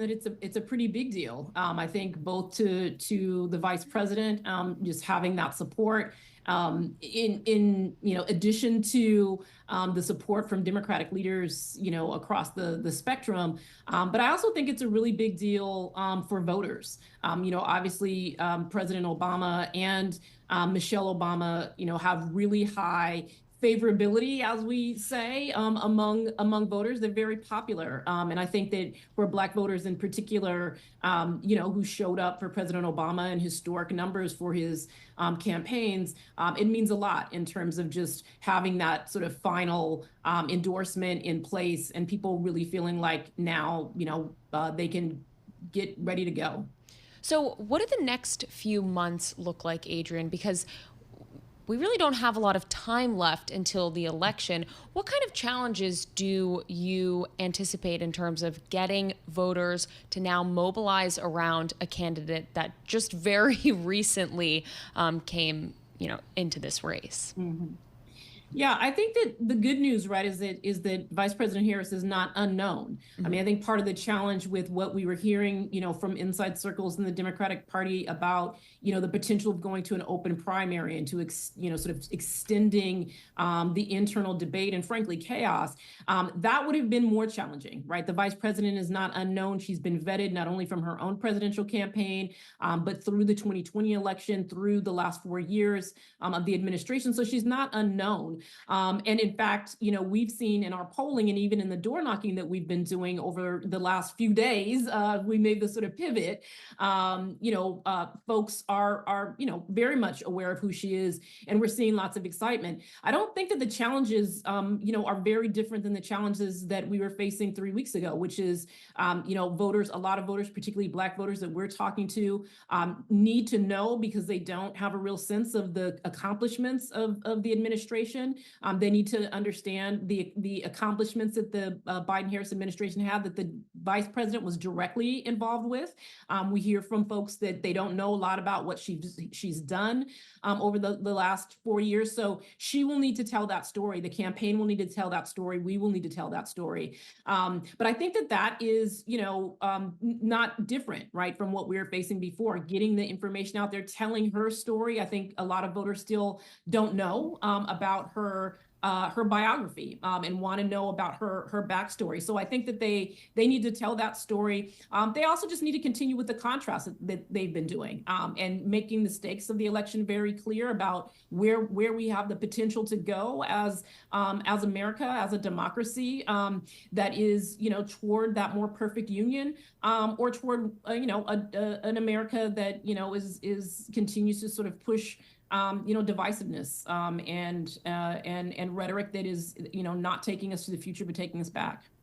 that it's a pretty big deal. I think both to the vice president, just having that support, in addition to the support from Democratic leaders, across the spectrum. But I also think it's a really big deal for voters. Obviously, President Obama and Michelle Obama, have really high favorability, as we say, among voters. They're very popular, and I think that for Black voters in particular, who showed up for President Obama in historic numbers for his campaigns, it means a lot in terms of just having that sort of final endorsement in place, and people really feeling like now, they can get ready to go. So what do the next few months look like, Adrian? Because we really don't have a lot of time left until the election. What kind of challenges do you anticipate in terms of getting voters to now mobilize around a candidate that just very recently came, into this race? Mm-hmm. Yeah, I think that the good news, right, is that Vice President Harris is not unknown. Mm-hmm. I mean, I think part of the challenge with what we were hearing, from inside circles in the Democratic Party about, the potential of going to an open primary and to, sort of extending the internal debate and frankly chaos, that would have been more challenging, right? The vice president is not unknown. She's been vetted not only from her own presidential campaign, but through the 2020 election, through the last 4 years of the administration. So she's not unknown. And in fact, we've seen in our polling and even in the door knocking that we've been doing over the last few days, we made this sort of pivot. Folks are very much aware of who she is, and we're seeing lots of excitement. I don't think that the challenges, are very different than the challenges that we were facing 3 weeks ago, which is, voters, a lot of voters, particularly Black voters that we're talking to, need to know because they don't have a real sense of the accomplishments of the administration. They need to understand the accomplishments that the Biden-Harris administration had that the vice president was directly involved with. We hear from folks that they don't know a lot about what she's done over the last 4 years. So she will need to tell that story. The campaign will need to tell that story. We will need to tell that story. But I think that is, not different, right, from what we were facing before. Getting the information out there, telling her story. I think a lot of voters still don't know about her biography and want to know about her backstory. So I think that they need to tell that story. They also just need to continue with the contrast that they've been doing and making the stakes of the election very clear about where we have the potential to go as America, as a democracy that is, toward that more perfect union or toward, an America that, is continues to sort of push divisiveness and rhetoric that is, not taking us to the future, but taking us back.